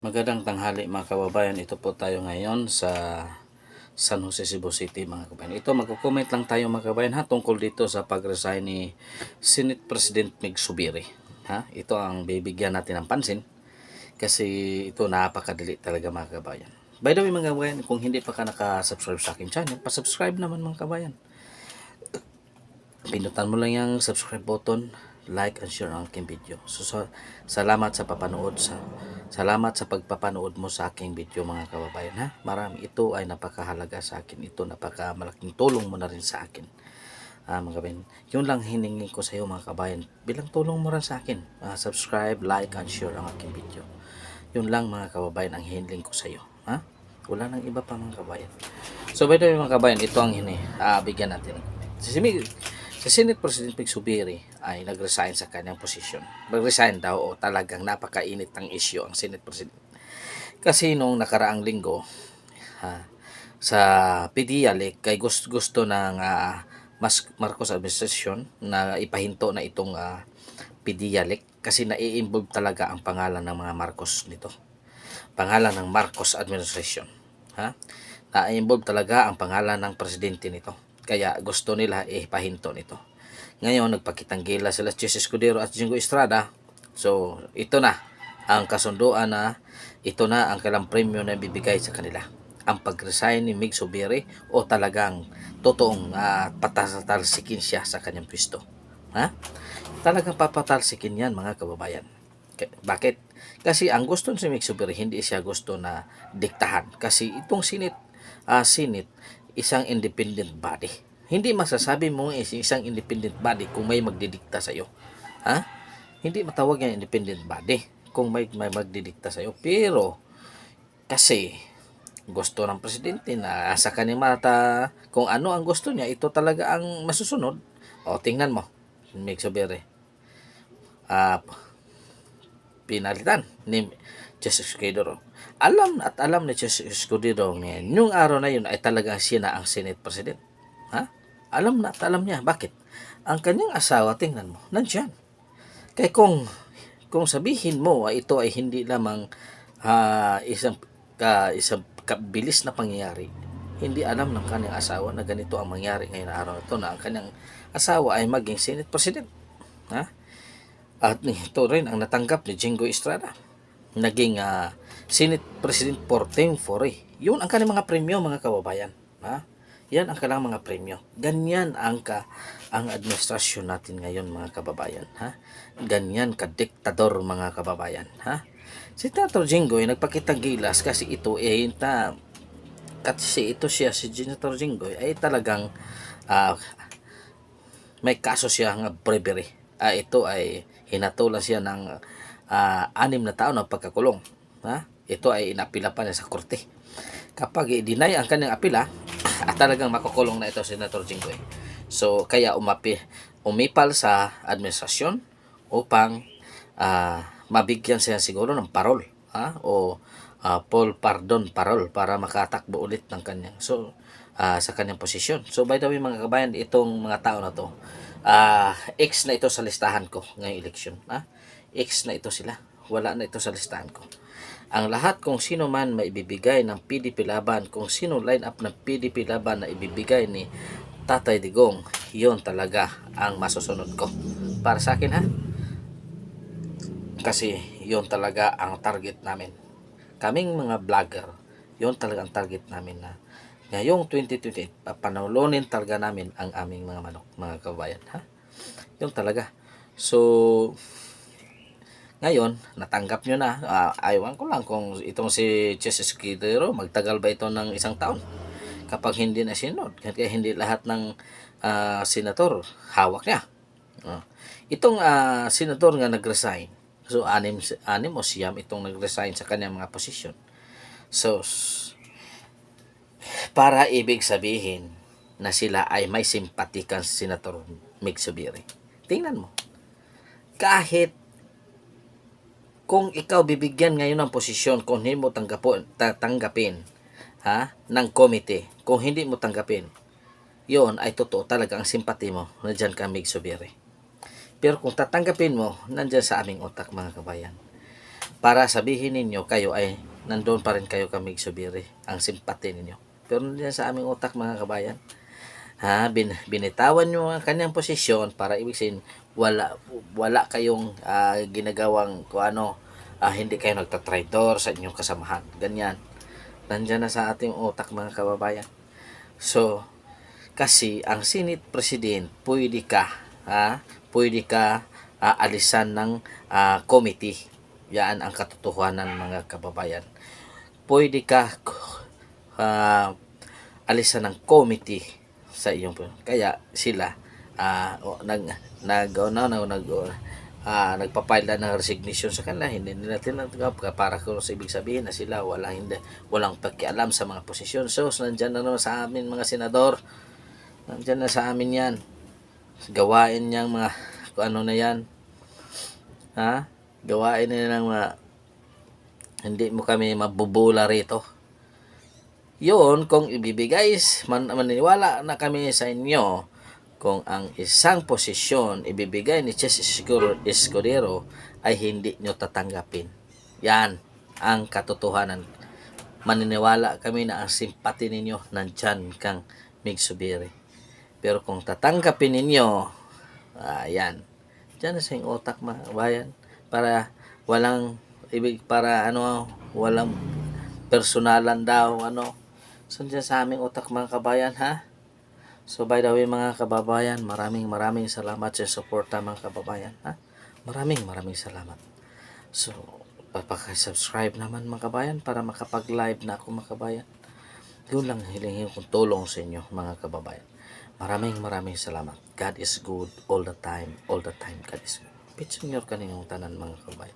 Magandang tanghali mga kababayan. Ito po tayo ngayon sa San Jose, Cebu City mga kababayan. Ito magko-comment lang tayo mga kababayan ha tungkol dito sa pag-resign ni Senate President Mig Subiri. Ha? Ito ang bibigyan natin ng pansin kasi ito napakadali talaga mga kababayan. By the way mga kababayan, kung hindi pa ka naka-subscribe sa akin channel, pa-subscribe naman mga kababayan. Pindutan mo lang yung subscribe button, like and share ang aking video. Salamat sa papanood salamat sa pagpapanood mo sa aking video mga kababayan ha. Marami ito ay napakahalaga sa akin. Ito napaka-malaking tulong mo na rin sa akin. Mga kababayan, yun lang hiningi ko sa iyo mga kababayan. Bilang tulong mo rin sa akin. Subscribe, like and share ang aking video. Yun lang mga kababayan ang hiningi ko sa iyo. Ha? Wala nang iba pa mga kababayan. So by the way mga kababayan, ito ang bigyan natin. Si Senate President Mig Subiri ay nag-resign sa kanyang posisyon. Nag-resign daw o talagang napakainit ng issue ang Senate President. Kasi nung nakaraang linggo sa PDIALEC kay gusto ng Marcos administration na ipahinto na itong PDIALEC kasi nai-involve talaga ang pangalan ng mga Marcos nito. Pangalan ng Marcos administration. Na-involve talaga ang pangalan ng presidente nito. Kaya gusto nila ipahinto nito. Ngayon, nagpakitang gila sila Chis Escudero at Jingo Estrada. So, ito na ang kasunduan na ito na ang kailang premyo na bibigay sa kanila. Ang pag-resign ni Mig Subiri o talagang totoong patatalsikin siya sa kanyang pwesto. Talagang papatalsikin yan mga kababayan. Bakit? Kasi ang gusto ni Mig Subiri, hindi siya gusto na diktahan. Kasi itong Senate isang independent body. Hindi masasabi mo isang independent body kung may magdidikta sa iyo. Hindi matawag yan independent body kung may magdidikta sa iyo. Pero kasi gusto ng presidente na sa kanyang mata kung ano ang gusto niya, ito talaga ang masusunod. O tingnan mo, Mig Subiri. Pinalitan ni Chis Escudero. Alam ni Chis Escudero ngayon, yung araw na yun ay talagang siya na ang Senate President. Alam na at alam niya. Bakit? Ang kanyang asawa, tingnan mo, nandyan. Kaya kung sabihin mo ay ito ay hindi lamang isang kabilis na pangyayari, hindi alam ng kanyang asawa na ganito ang mangyari ngayon na araw na ito, na ang kanyang asawa ay maging Senate President. At ito rin ang natanggap ni Jingo Estrada. Naging Senate President for Team 4. Yun ang kanilang mga premyo mga kababayan. Yan ang kanilang mga premyo. Ganyan ang administrasyon natin ngayon mga kababayan. Ganyan ka-diktador mga kababayan. Si Senator Jingo ay nagpakitang gilas kasi ito si Senator Jingo ay talagang may kaso siya ng bribery. Ito ay hinatulan siya ng 6 na taon ng pagkakulong. Ito ay inapila pa niya sa korte. Kapag i-deny ang kanyang apila, talagang makukulong na ito si Senator Jinggoy. So, kaya umipal sa administrasyon upang mabigyan siya siguro ng parol. O parol para makatakbo ulit ng kanyang sa kanyang posisyon. So, by the way mga kabayan, itong mga tao na to, X na ito sa listahan ko ngayong eleksyon. X na ito sila. Wala na ito sa listahan ko. Ang lahat kung sino man maibibigay ng PDP Laban, kung sino line up ng PDP Laban na ibibigay ni Tatay Digong, yon talaga ang masusunod ko. Para sa akin kasi yon talaga ang target namin. Kaming mga vlogger, yon talaga ang target namin na ngayong 2028, papanulunin talaga namin ang aming mga manok, mga kabayan. Yung talaga. So, ngayon, natanggap nyo na. Ayawan ko lang kung itong si Chis Escudero, magtagal ba ito ng 1 taon? Kapag hindi na sinod. Kaya hindi lahat ng senator hawak niya. Itong senator nga nag-resign. So, anim o siyam itong nag-resign sa kanyang mga posisyon. So, para ibig sabihin na sila ay may simpati kang Senator Mig Subiri. Tingnan mo. Kahit kung ikaw bibigyan ngayon ng posisyon, kung hindi mo tanggapin ng komite, kung hindi mo tanggapin, yon ay totoo talaga ang simpati mo na dyan ka Mig Subiri. Pero kung tatanggapin mo, nandyan sa aming utak mga kabayan. para sabihin ninyo kayo ay nandoon pa rin kayo kami subiri, ang simpati ninyo. Pero nandiyan sa aming utak mga kabayan. Binitawan nyo ang kanyang posisyon para ibig sabihin wala kayong ginagawang hindi kayo nagtatraidor sa inyong kasamahan. Ganyan. Nandiyan na sa ating utak mga kababayan. So, kasi ang Senate President, pwede ka alisan ng committee. Yan ang katotohanan mga kababayan. Pwede ka alisan ng committee sa iyong kaya sila nagpa-file na ng resignation sa kanila. Hindi nila tinanggap para kung sa ibig sabihin na sila walang pakialam sa mga posisyon. So nandiyan na naman sa amin mga senador, nandiyan na sa amin yan, gawain niyang mga na yan, gawain nila ng mga hindi mo kami mabubula rito. Yun, kung ibibigay, maniniwala na kami sa inyo kung ang isang posisyon ibibigay ni Chess Escudero ay hindi nyo tatanggapin. Yan ang katotohanan. Maniniwala kami na ang simpati ninyo nandyan kang Mig Zubiri. Pero kung tatanggapin ninyo, yan. Diyan na sa yung utak mga bayan. Para walang personalan daw, So, dyan sa aming utak mga kabayan, So, by the way mga kababayan, maraming salamat sa suporta mga kababayan, Maraming salamat. So, papaka-subscribe naman mga kabayan para makapag-live na ako mga kabayan. Yun lang hilingin kong tulong sa inyo mga kababayan. Maraming salamat. God is good all the time. God is good. Pitch nyo kanilang tanan mga kababayan.